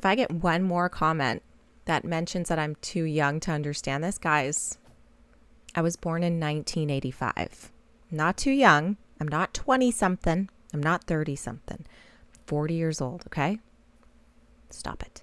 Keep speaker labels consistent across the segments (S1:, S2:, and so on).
S1: If I get one more comment that mentions that I'm too young to understand this, guys, I was born in 1985. Not too young. I'm not 20 something. I'm not 30 something. 40 years old, okay? Stop it.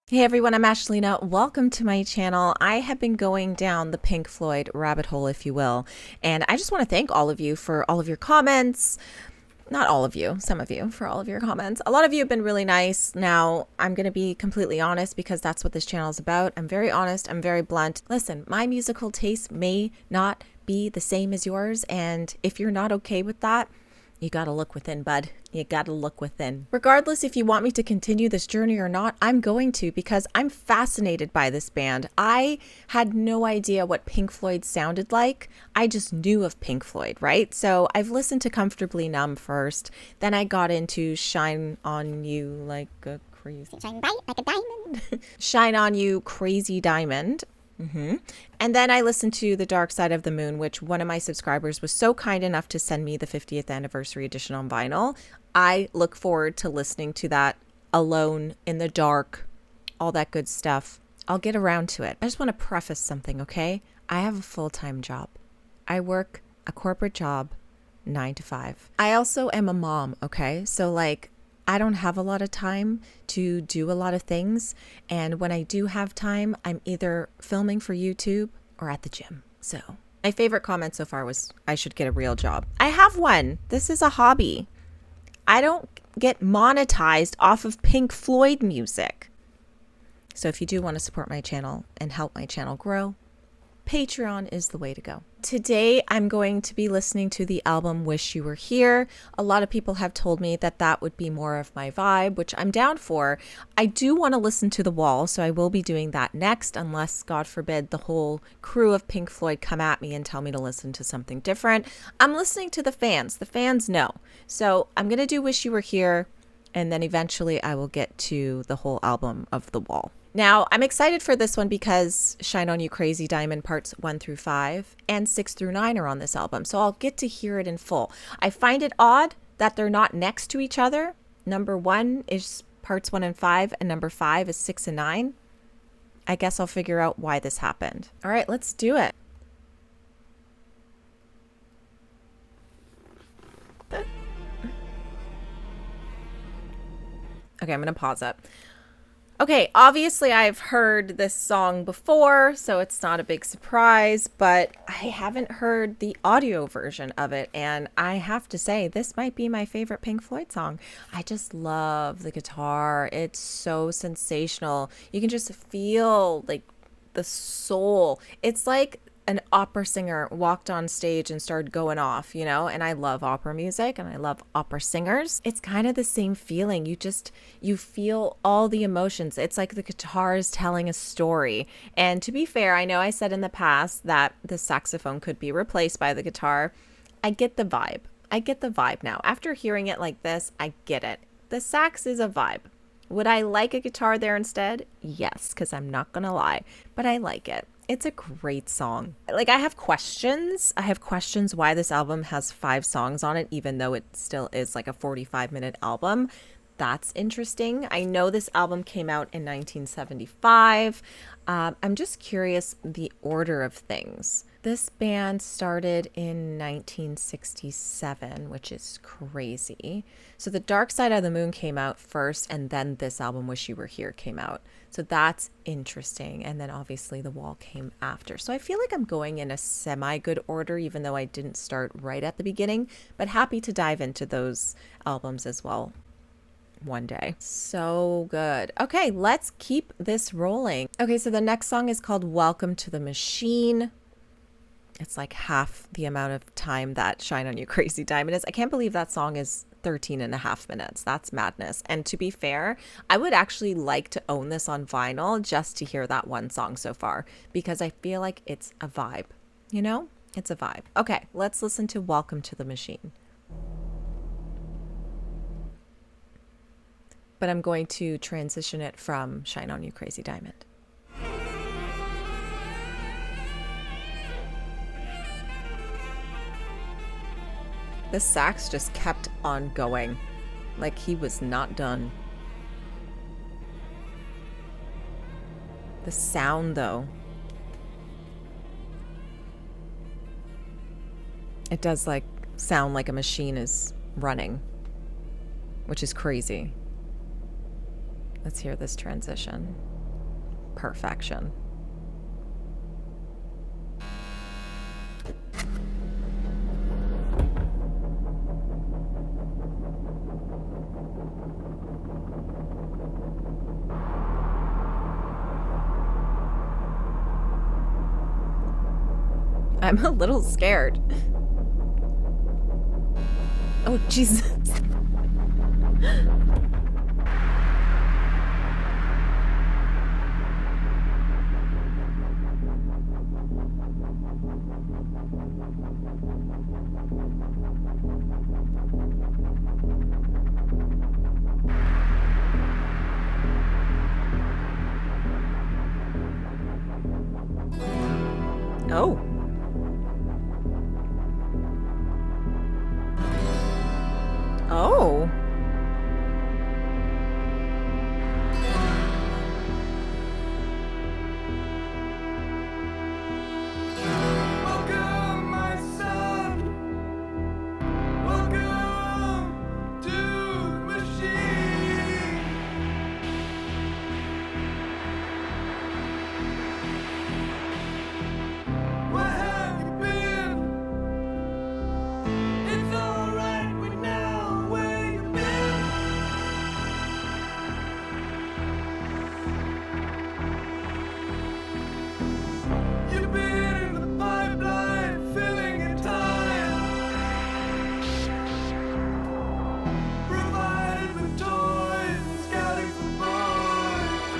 S1: Hey everyone, I'm Ashlena. Welcome to my channel. I have been going down the Pink Floyd rabbit hole, if you will, and I just want to thank all of you for all of your comments. Not all of you, some of you for all of your comments. A lot of you have been really nice. Now, I'm going to be completely honest because that's what this channel is about. I'm very honest. I'm very blunt. Listen, my musical taste may not be the same as yours, and if you're not okay with that, you got to look within, bud. You got to look within. Regardless if you want me to continue this journey or not, I'm going to because I'm fascinated by this band. I had no idea what Pink Floyd sounded like. I just knew of Pink Floyd, right? So I've listened to Comfortably Numb first. Then I got into Shine On You Like a Crazy...
S2: Shine bright like a diamond.
S1: Shine On You Crazy Diamond. And then I listened to The Dark Side of the Moon, which one of my subscribers was so kind enough to send me the 50th anniversary edition on vinyl. I look forward to listening to that alone in the dark, all that good stuff. I'll get around to it. I just want to preface something, okay? I have a full-time job. I work a corporate job, 9 to 5. I also am a mom, okay? So I don't have a lot of time to do a lot of things. And when I do have time, I'm either filming for YouTube or at the gym. So my favorite comment so far was, I should get a real job. I have one. This is a hobby. I don't get monetized off of Pink Floyd music. So if you do want to support my channel and help my channel grow, Patreon is the way to go. Today, I'm going to be listening to the album Wish You Were Here. A lot of people have told me that that would be more of my vibe, which I'm down for. I do want to listen to The Wall, so I will be doing that next, unless, God forbid, the whole crew of Pink Floyd come at me and tell me to listen to something different. I'm listening to the fans. The fans know. So I'm going to do Wish You Were Here, and then eventually I will get to the whole album of The Wall. Now, I'm excited for this one because Shine On You Crazy Diamond parts 1 through 5 and 6 through 9 are on this album, so I'll get to hear it in full. I find it odd that they're not next to each other. Number 1 is parts 1 and 5, and number 5 is 6 and 9. I guess I'll figure out why this happened. All right, let's do it. Okay, I'm going to pause it. Okay, obviously I've heard this song before, so it's not a big surprise, but I haven't heard the audio version of it, and I have to say, this might be my favorite Pink Floyd song. I just love the guitar. It's so sensational. You can just feel the soul. It's like an opera singer walked on stage and started going off, and I love opera music and I love opera singers. It's kind of the same feeling. You feel all the emotions. It's like the guitar is telling a story. And to be fair, I know I said in the past that the saxophone could be replaced by the guitar. I get the vibe. I get the vibe now. After hearing it like this, I get it. The sax is a vibe. Would I like a guitar there instead? Yes, because I'm not going to lie, but I like it. It's a great song. I have questions. I have questions why this album has 5 songs on it, even though it still is like a 45-minute album. That's interesting. I know this album came out in 1975. I'm just curious the order of things. This band started in 1967, which is crazy. So The Dark Side of the Moon came out first, and then this album, Wish You Were Here, came out. So that's interesting. And then obviously The Wall came after. So I feel like I'm going in a semi-good order, even though I didn't start right at the beginning, but happy to dive into those albums as well one day. So good. Okay, let's keep this rolling. Okay, so the next song is called Welcome to the Machine. It's like half the amount of time that Shine On You Crazy Diamond is. I can't believe that song is 13 and a half minutes. That's madness. And to be fair, I would actually like to own this on vinyl just to hear that one song so far, because I feel like it's a vibe, It's a vibe. Okay, let's listen to Welcome to the Machine. But I'm going to transition it from Shine On You Crazy Diamond. The sax just kept on going. Like he was not done. The sound, though. It does, like, sound like a machine is running, which is crazy. Let's hear this transition. Perfection. I'm a little scared. Oh, Jesus. Oh. Oh.
S3: Welcome, my son. Welcome to the machine. Where have you been? It's alright, we know where you've been. You've been in the pipeline, filling your time, provided with toys and scouting for boys.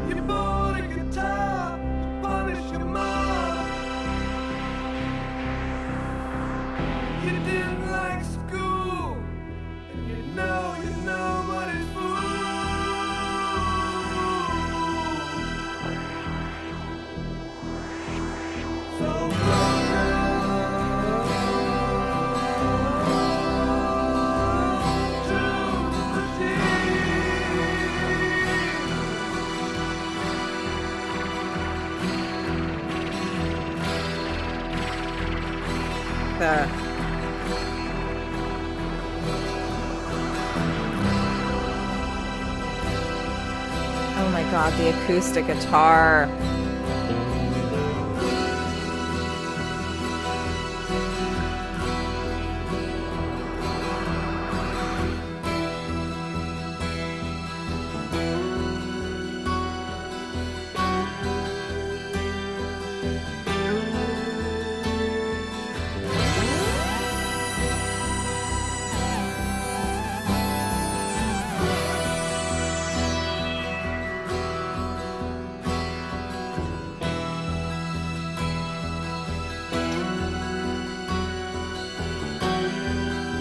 S3: You bought a guitar to punish your mom. You didn't like school, and you know nobody's fool. So welcome to the
S1: The Oh my god, the acoustic guitar.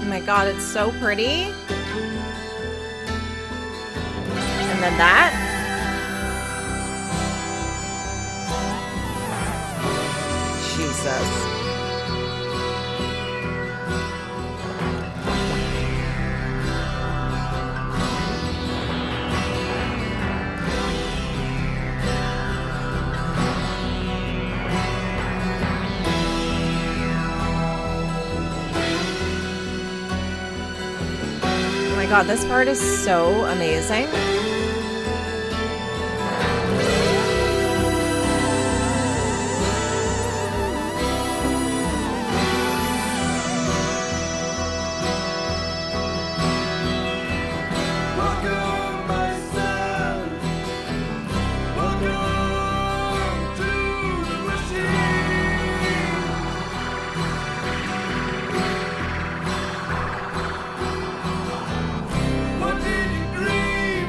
S1: Oh my god, it's so pretty. And then that. Jesus. Oh my god, this part is so amazing.
S3: welcome, my son. Welcome to the machine. What did you dream?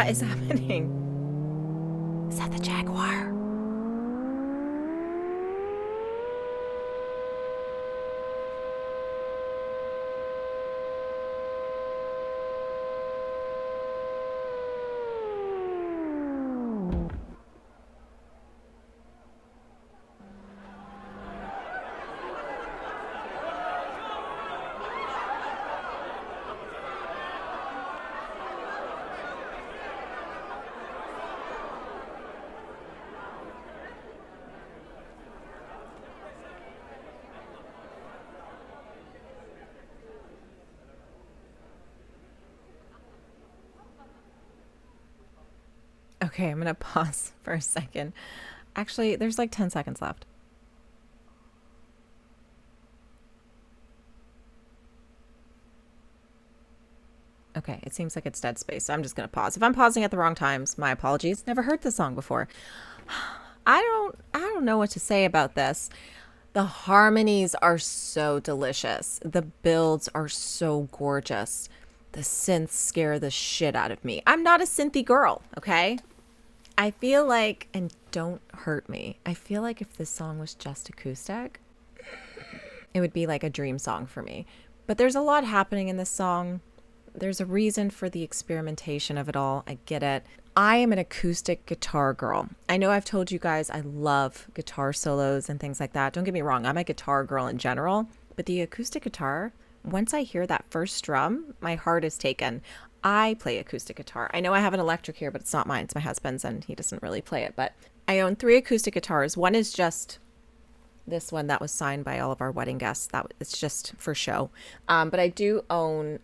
S1: What is happening? Is that the Jaguar? Okay, I'm gonna pause for a second. Actually, there's like 10 seconds left. Okay, it seems like it's dead space, so I'm just gonna pause. If I'm pausing at the wrong times, my apologies. Never heard this song before. I don't know what to say about this. The harmonies are so delicious. The builds are so gorgeous. The synths scare the shit out of me. I'm not a synthy girl, okay? I feel like, and don't hurt me, I feel like if this song was just acoustic, it would be like a dream song for me. But there's a lot happening in this song. There's a reason for the experimentation of it all. I get it. I am an acoustic guitar girl. I know I've told you guys I love guitar solos and things like that. Don't get me wrong, I'm a guitar girl in general, but the acoustic guitar, once I hear that first strum, my heart is taken. I play acoustic guitar. I know I have an electric here, but it's not mine. It's my husband's, and he doesn't really play it. But I own 3 acoustic guitars. One is just this one that was signed by all of our wedding guests. It's just for show. But I do own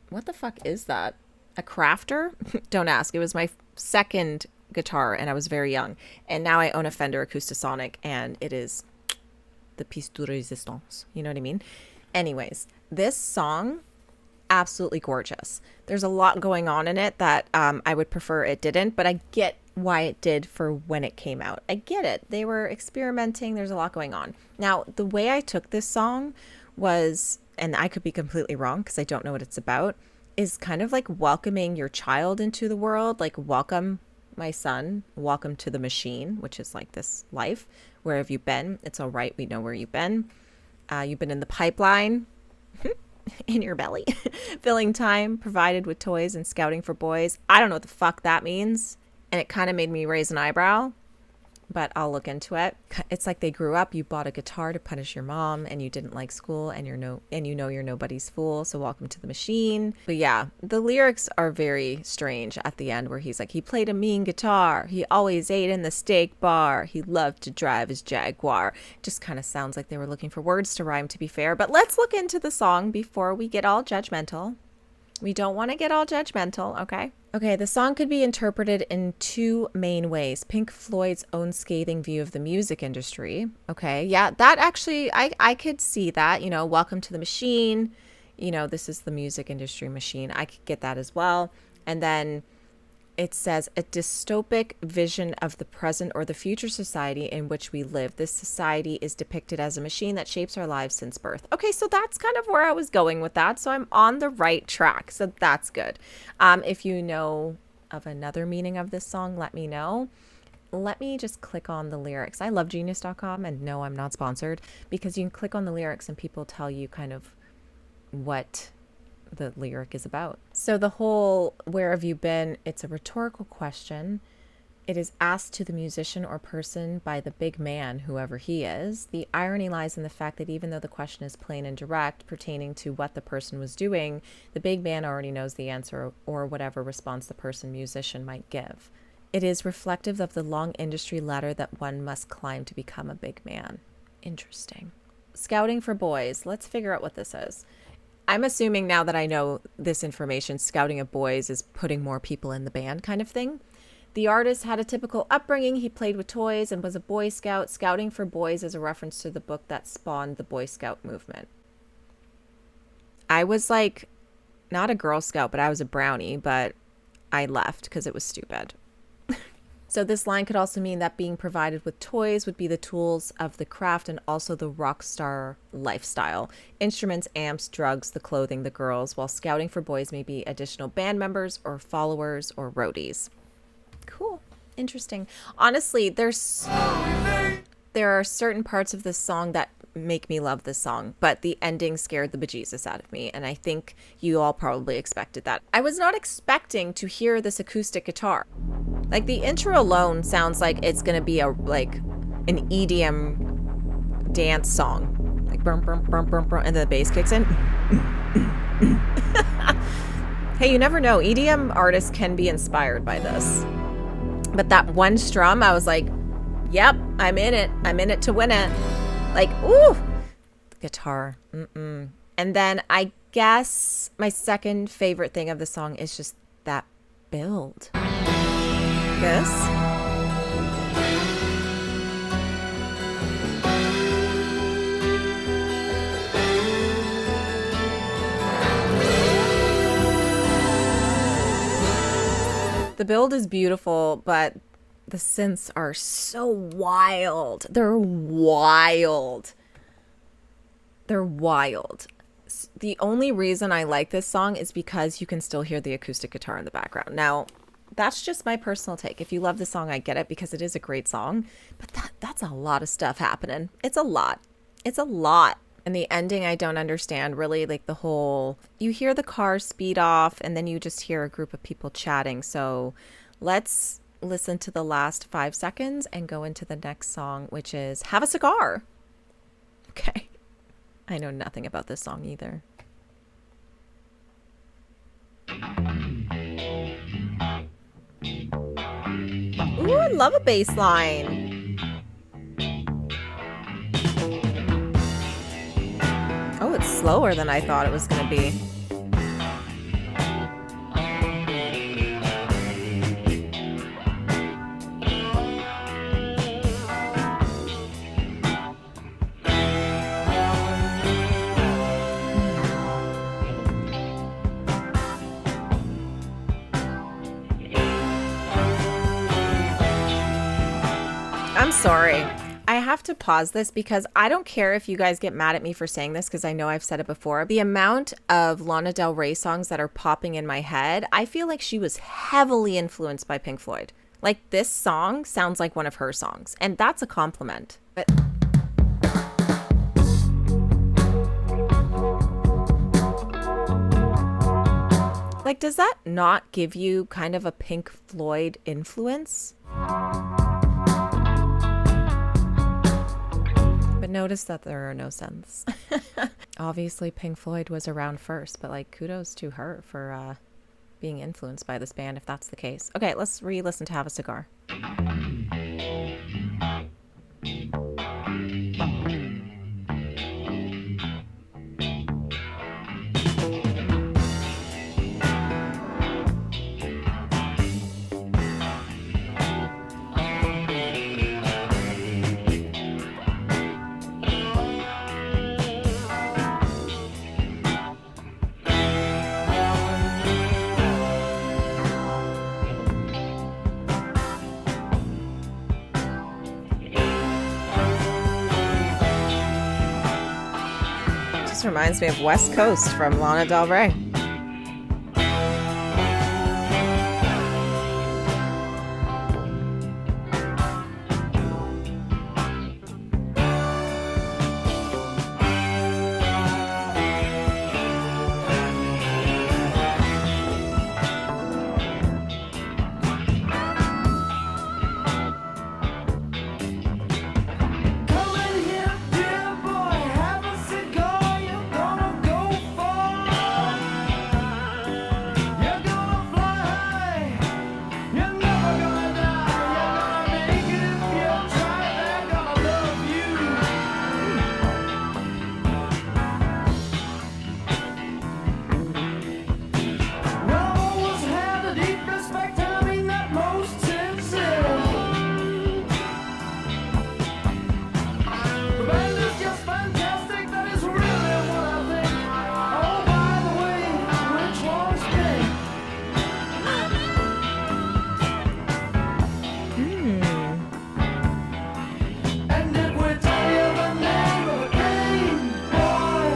S1: what the fuck is that? A Crafter? Don't ask. It was my second guitar, and I was very young. And now I own a Fender Acoustasonic, and it is the piece de resistance. You know what I mean? Anyways, this song, absolutely gorgeous. There's a lot going on in it that I would prefer it didn't, but I get why it did for when it came out. I get it. They were experimenting. There's a lot going on. Now, the way I took this song was, and I could be completely wrong because I don't know what it's about, is kind of like welcoming your child into the world. Like, welcome my son, welcome to the machine, which is like this life. Where have you been? It's all right. We know where you've been. You've been in the pipeline. In your belly, filling time provided with toys and scouting for boys. I don't know what the fuck that means. And it kind of made me raise an eyebrow, but I'll look into it. It's like they grew up, you bought a guitar to punish your mom, and you didn't like school, and you know you're nobody's fool, so welcome to the machine. But yeah, the lyrics are very strange at the end, where he's like, he played a mean guitar, he always ate in the steak bar, he loved to drive his Jaguar. Just kind of sounds like they were looking for words to rhyme, to be fair. But let's look into the song before we get all judgmental. We don't want to get all judgmental, okay? Okay, the song could be interpreted in 2 main ways. Pink Floyd's own scathing view of the music industry. Okay, yeah, that actually, I could see that. You know, welcome to the machine. You know, this is the music industry machine. I could get that as well. And then it says a dystopic vision of the present or the future society in which we live. This society is depicted as a machine that shapes our lives since birth. Okay, so that's kind of where I was going with that. So I'm on the right track. So that's good. If you know of another meaning of this song, let me know. Let me just click on the lyrics. I love genius.com, and no, I'm not sponsored, because you can click on the lyrics and people tell you kind of what the lyric is about. So the whole "where have you been," it's a rhetorical question. It is asked to the musician or person by the big man, whoever he is. The irony lies in the fact that even though the question is plain and direct, pertaining to what the person was doing, the big man already knows the answer, or whatever response the musician might give. It is reflective of the long industry ladder that one must climb to become a big man. Interesting. Scouting for boys. Let's figure out what this is. I'm assuming now that I know this information, scouting of boys is putting more people in the band kind of thing. The artist had a typical upbringing. He played with toys and was a Boy Scout. Scouting for boys is a reference to the book that spawned the Boy Scout movement. I was like, not a Girl Scout, but I was a brownie, but I left because it was stupid. So this line could also mean that being provided with toys would be the tools of the craft and also the rock star lifestyle. Instruments, amps, drugs, the clothing, the girls, while scouting for boys may be additional band members or followers or roadies. Cool. Interesting. Honestly, there are certain parts of this song that make me love this song, but the ending scared the bejesus out of me, and I think you all probably expected that. I was not expecting to hear this acoustic guitar. Like, the intro alone sounds like it's gonna be an EDM dance song, like brum brum brum brum brum, and then the bass kicks in. Hey, you never know, EDM artists can be inspired by this. But that one strum, I was like, yep, I'm in it to win it. Like, ooh, guitar. And then I guess my second favorite thing of the song is just that build. Yes. The build is beautiful, but the synths are so wild. They're wild. They're wild. The only reason I like this song is because you can still hear the acoustic guitar in the background. Now, that's just my personal take. If you love the song, I get it because it is a great song. But that's a lot of stuff happening. It's a lot. It's a lot. And the ending, I don't understand really, like the whole, you hear the car speed off and then you just hear a group of people chatting. So let's listen to the last 5 seconds and go into the next song, which is Have a Cigar. Okay. I know nothing about this song either. Ooh, I love a bass line. Oh, it's slower than I thought it was going to be. I'm sorry. I have to pause this because I don't care if you guys get mad at me for saying this because I know I've said it before. The amount of Lana Del Rey songs that are popping in my head, I feel like she was heavily influenced by Pink Floyd. Like, this song sounds like one of her songs, and that's a compliment. But like, does that not give you kind of a Pink Floyd influence? But notice that there are no synths. Obviously, Pink Floyd was around first, but like, kudos to her for being influenced by this band, if that's the case. Okay, let's re-listen to Have a Cigar. This reminds me of West Coast from Lana Del Rey.
S3: Come in here, dear boy, have a cigar. You're gonna go far. And it will tell you the name of the game, boy.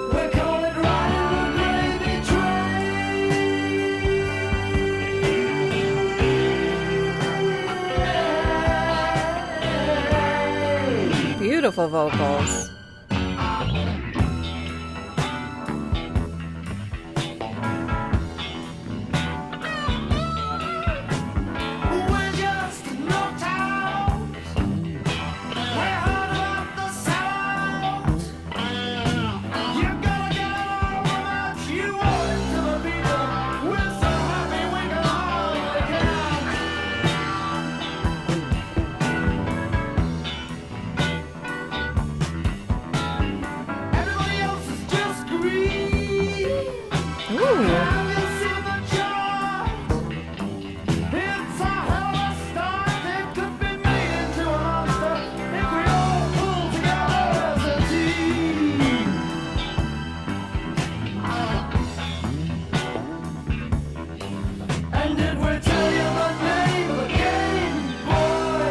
S3: We call it riding the gravy train.
S1: Beautiful vocals.
S3: We're just knocked out. We're hard about the sound. You gotta get over much. You owe it to the people. We're so happy we can hardly count. Everybody else is just greed.
S1: Ooh.
S3: Have you seen the chart? It's a hell of a start. It could be made into a monster if we all pull together as a team. And it will tell you the name of the game, boy.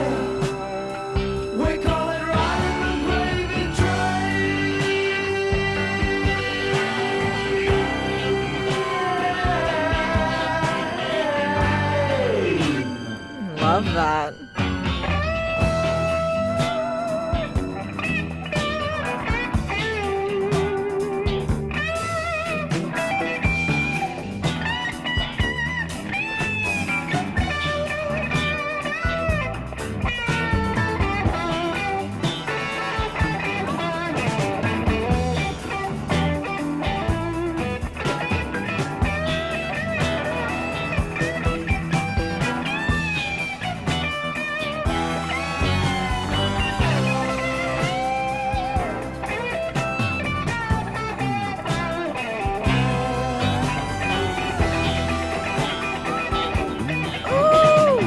S3: We call it riding the gravy train.
S1: Love that. Ooh.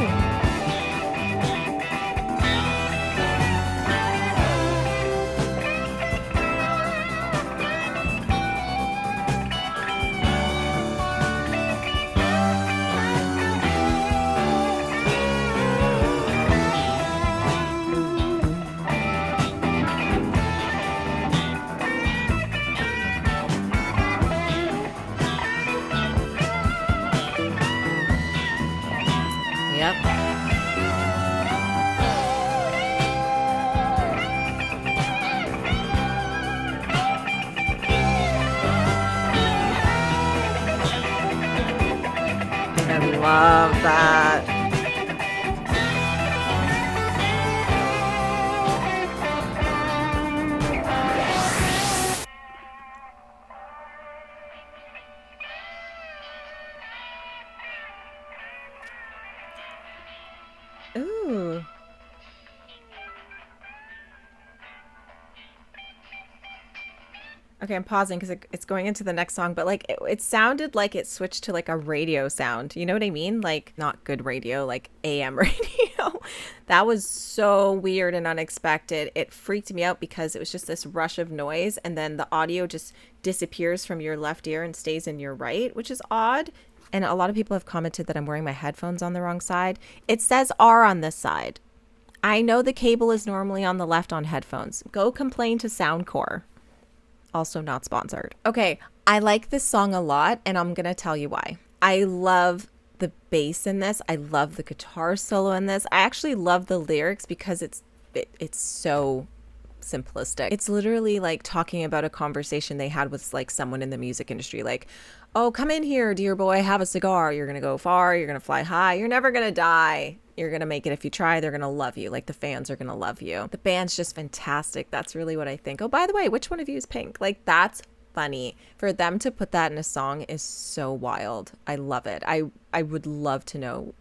S1: Yep. I love that. Ooh. Okay, I'm pausing because it's going into the next song, but like it sounded like it switched to like a radio sound. You know what I mean? Like not good radio, like AM radio. That was so weird and unexpected. It freaked me out because it was just this rush of noise and then the audio just disappears from your left ear and stays in your right, which is odd. And a lot of people have commented that I'm wearing my headphones on the wrong side. It says R on this side. I know the cable is normally on the left on headphones. Go complain to Soundcore. Also not sponsored. Okay, I like this song a lot, and I'm going to tell you why. I love the bass in this. I love the guitar solo in this. I actually love the lyrics because it's so simplistic. It's literally like talking about a conversation they had with like someone in the music industry, like, oh, come in here, dear boy, have a cigar. You're going to go far. You're going to fly high. You're never going to die. You're going to make it if you try. They're going to love you. Like the fans are going to love you. The band's just fantastic. That's really what I think. Oh, by the way, which one of you is pink? Like that's funny. For them to put that in a song is so wild. I love it. I would love to know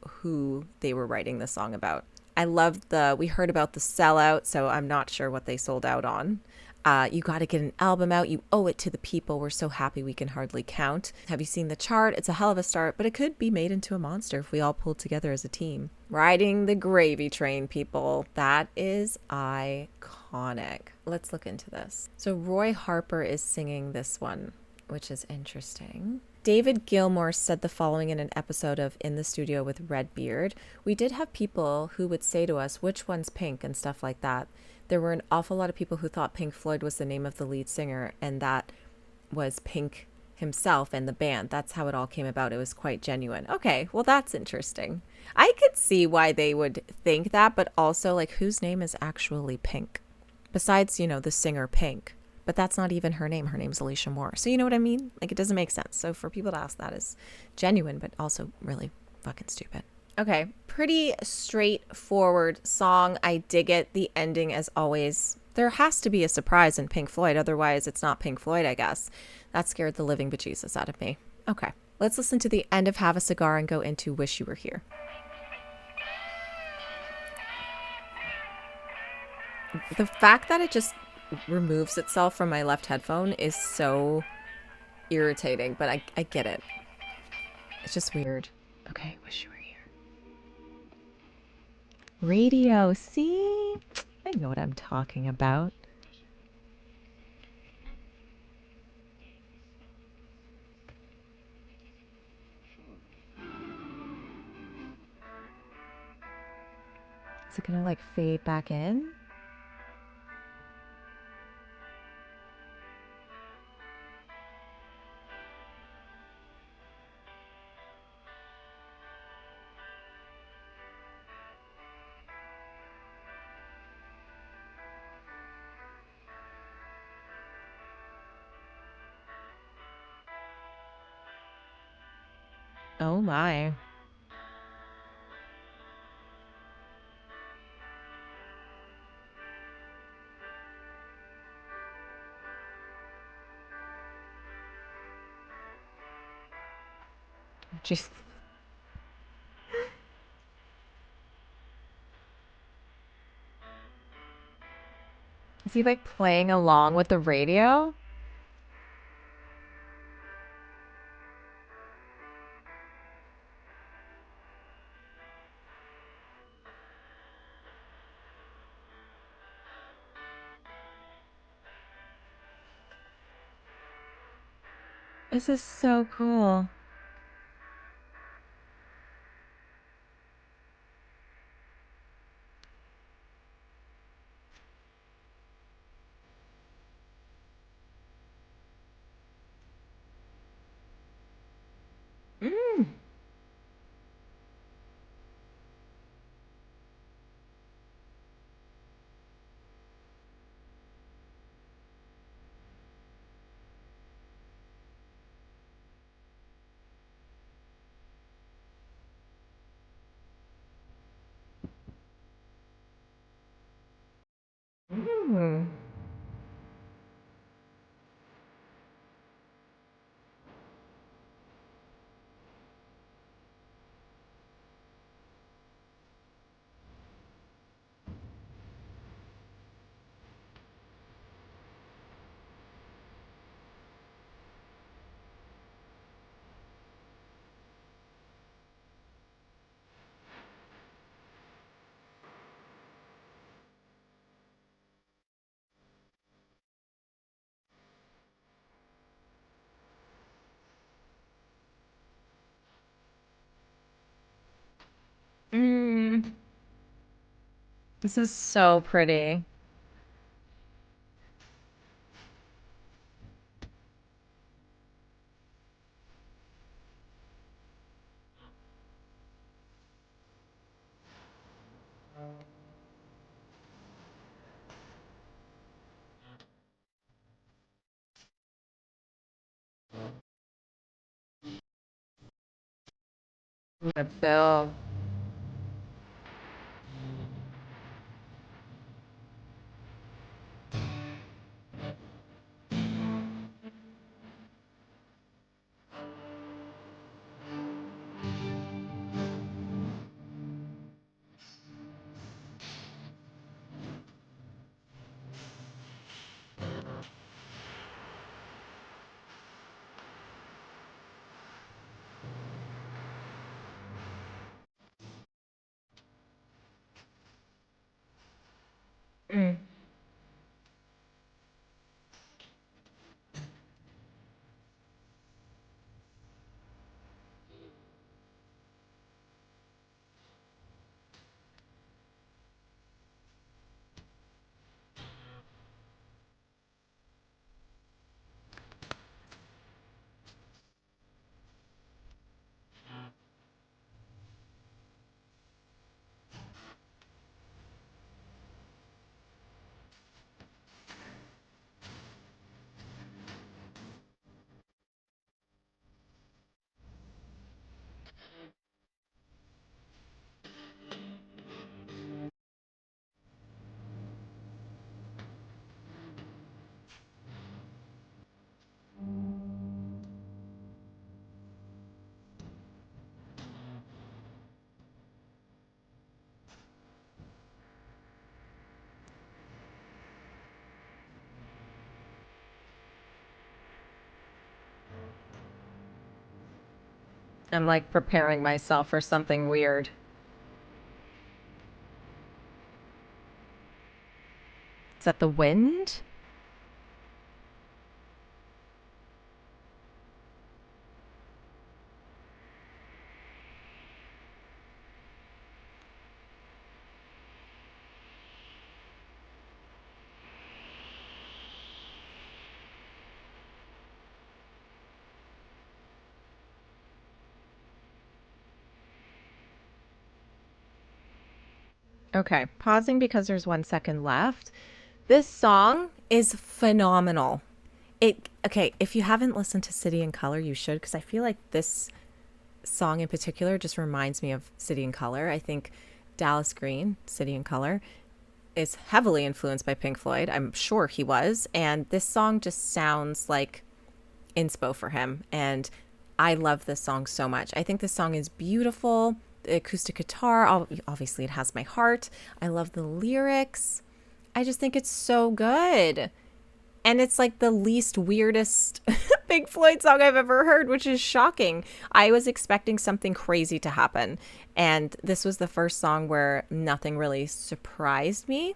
S1: who they were writing the song about. I love we heard about the sellout, so I'm not sure what they sold out on. You got to get an album out. You owe it to the people. We're so happy we can hardly count. Have you seen the chart? It's a hell of a start, but it could be made into a monster if we all pulled together as a team. Riding the gravy train, people. That is iconic. Let's look into this. So Roy Harper is singing this one, which is interesting. David Gilmour said the following in an episode of In the Studio with Redbeard. We did have people who would say to us, which one's Pink and stuff like that. There were an awful lot of people who thought Pink Floyd was the name of the lead singer, and that was Pink himself and the band. That's how it all came about. It was quite genuine. Okay, well, that's interesting. I could see why they would think that, but also, like, whose name is actually Pink? Besides, the singer Pink. But that's not even her name. Her name's Alicia Moore. So you know what I mean? Like, it doesn't make sense. So for people to ask that is genuine, but also really fucking stupid. Okay, pretty straightforward song. I dig it. The ending, as always. There has to be a surprise in Pink Floyd. Otherwise, it's not Pink Floyd, I guess. That scared the living bejesus out of me. Okay, let's listen to the end of Have a Cigar and go into Wish You Were Here. The fact that it just removes itself from my left headphone is so irritating, but I get it. It's just weird. Okay, Wish You Were Here. Radio, see? I know what I'm talking about. Is it gonna like fade back in? Oh my. Jeez. Is he like playing along with the radio? This is so cool. Mm. Mm. Mm. This is so pretty. The bill. I'm like preparing myself for something weird. Is that the wind? Okay, pausing because there's 1 second left. This song is phenomenal. Okay, if you haven't listened to City and Color, you should, because I feel like this song in particular just reminds me of City and Color. I think Dallas Green, City and Color, is heavily influenced by Pink Floyd. I'm sure he was. And this song just sounds like inspo for him. And I love this song so much. I think this song is beautiful. The acoustic guitar, obviously, it has my heart. I love the lyrics. I just think it's so good. And it's like the least weirdest Pink Floyd song I've ever heard, which is shocking. I was expecting something crazy to happen. And this was the first song where nothing really surprised me.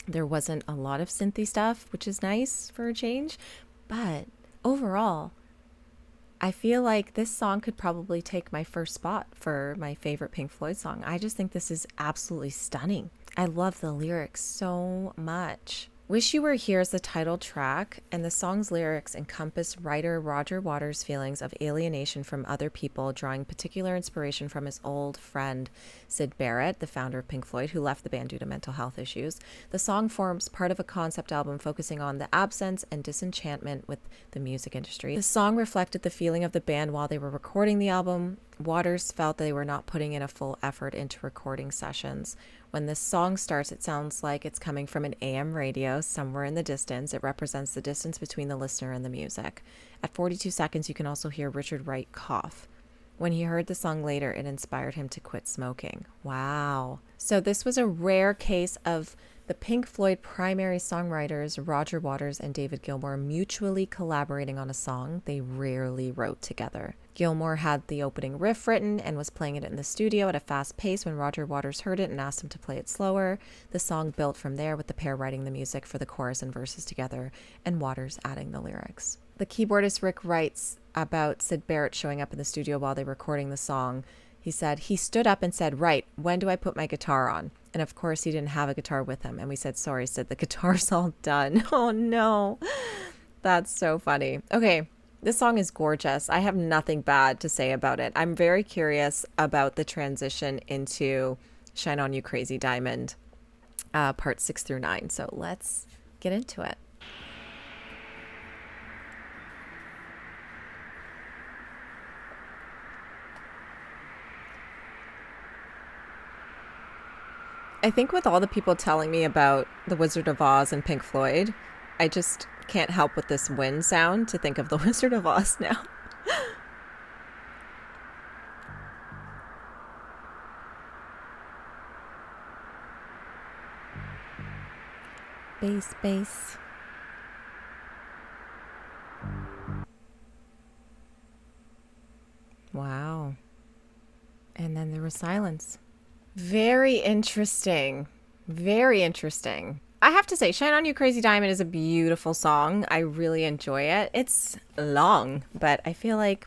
S1: There wasn't a lot of synthy stuff, which is nice for a change. But overall, I feel like this song could probably take my first spot for my favorite Pink Floyd song. I just think this is absolutely stunning. I love the lyrics so much. Wish You Were Here is the title track, and the song's lyrics encompass writer Roger Waters' feelings of alienation from other people, drawing particular inspiration from his old friend Syd Barrett, the founder of Pink Floyd, who left the band due to mental health issues. The song forms part of a concept album focusing on the absence and disenchantment with the music industry. The song reflected the feeling of the band while they were recording the album. Waters felt they were not putting in a full effort into recording sessions. When this song starts, it sounds like it's coming from an AM radio somewhere in the distance. It represents the distance between the listener and the music. At 42 seconds, you can also hear Richard Wright cough. When he heard the song later, it inspired him to quit smoking. Wow. So this was a rare case of the Pink Floyd primary songwriters, Roger Waters and David Gilmour, mutually collaborating on a song they rarely wrote together. Gilmour had the opening riff written and was playing it in the studio at a fast pace when Roger Waters heard it and asked him to play it slower. The song built from there, with the pair writing the music for the chorus and verses together and Waters adding the lyrics. The keyboardist Rick writes about Syd Barrett showing up in the studio while they were recording the song. He said, "He stood up and said, 'Right, when do I put my guitar on?' And of course, he didn't have a guitar with him. And we said, 'Sorry, Syd, the guitar's all done.'" Oh, no. That's so funny. Okay, this song is gorgeous. I have nothing bad to say about it. I'm very curious about the transition into Shine On You Crazy Diamond, parts 6 through 9. So let's get into it. I think with all the people telling me about The Wizard of Oz and Pink Floyd, I just can't help with this wind sound to think of The Wizard of Oz now. Bass, bass. Wow. And then there was silence. Very interesting. Very interesting. I have to say, Shine On You Crazy Diamond is a beautiful song. I really enjoy it. It's long, but I feel like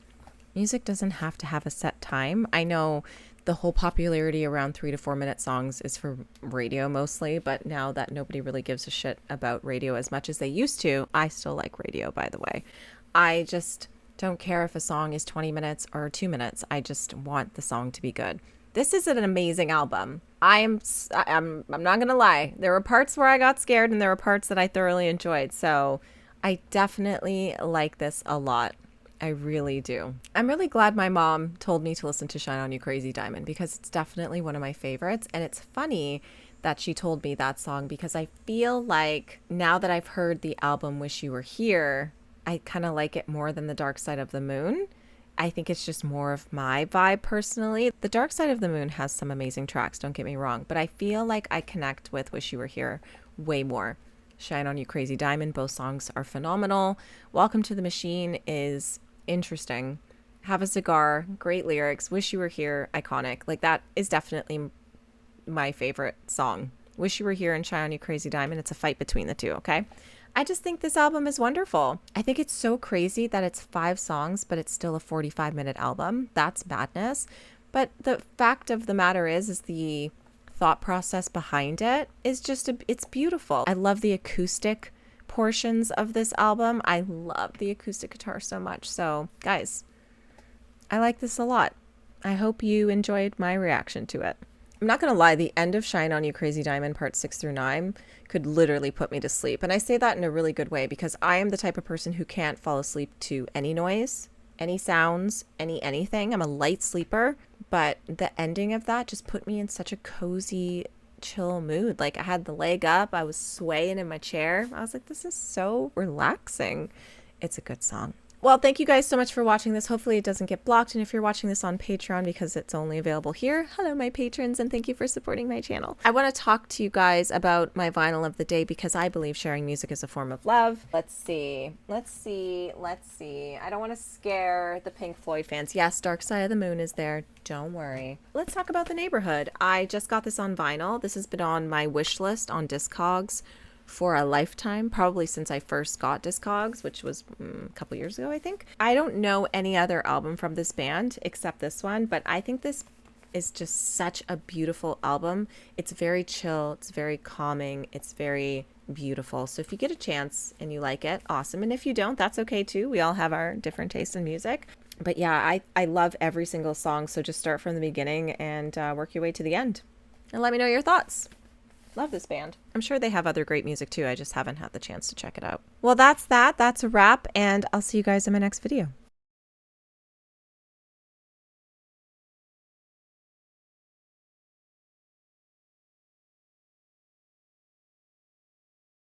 S1: music doesn't have to have a set time. I know the whole popularity around 3 to 4 minute songs is for radio mostly, but now that nobody really gives a shit about radio as much as they used to, I still like radio, by the way. I just don't care if a song is 20 minutes or 2 minutes. I just want the song to be good. This is an amazing album. I'm not gonna lie. There were parts where I got scared, and there were parts that I thoroughly enjoyed. So I definitely like this a lot. I really do. I'm really glad my mom told me to listen to Shine On You Crazy Diamond because it's definitely one of my favorites. And it's funny that she told me that song because I feel like now that I've heard the album Wish You Were Here, I kind of like it more than The Dark Side of the Moon. I think it's just more of my vibe personally. The Dark Side of the Moon has some amazing tracks, don't get me wrong, but I feel like I connect with Wish You Were Here way more. Shine On You Crazy Diamond, both songs are phenomenal. Welcome to the Machine is interesting. Have a Cigar, great lyrics. Wish You Were Here, iconic. Like that is definitely my favorite song. Wish You Were Here and Shine On You Crazy Diamond. It's a fight between the two, okay? I just think this album is wonderful. I think it's so crazy that it's 5 songs, but it's still a 45-minute album. That's madness. But the fact of the matter is the thought process behind it is just, it's beautiful. I love the acoustic portions of this album. I love the acoustic guitar so much. So guys, I like this a lot. I hope you enjoyed my reaction to it. I'm not going to lie, the end of Shine On You Crazy Diamond parts 6 through 9 could literally put me to sleep. And I say that in a really good way because I am the type of person who can't fall asleep to any noise, any sounds, anything. I'm a light sleeper, but the ending of that just put me in such a cozy, chill mood. Like I had the leg up, I was swaying in my chair. I was like, this is so relaxing. It's a good song. Well, thank you guys so much for watching this. Hopefully it doesn't get blocked. And if you're watching this on Patreon because it's only available here, hello, my patrons, and thank you for supporting my channel. I want to talk to you guys about my vinyl of the day because I believe sharing music is a form of love. Let's see. I don't want to scare the Pink Floyd fans. Yes, Dark Side of the Moon is there. Don't worry. Let's talk about The Neighborhood. I just got this on vinyl. This has been on my wish list on Discogs for a lifetime, probably since I first got Discogs, which was a couple years ago, I think. I don't know any other album from this band except this one, but I think this is just such a beautiful album. It's very chill, it's very calming, it's very beautiful. So if you get a chance and you like it, awesome. And if you don't, that's okay too. We all have our different tastes in music. But yeah, I love every single song, so just start from the beginning and work your way to the end. And let me know your thoughts. Love this band. I'm sure they have other great music too. I just haven't had the chance to check it out. Well, that's that. That's a wrap, and I'll see you guys in my next video.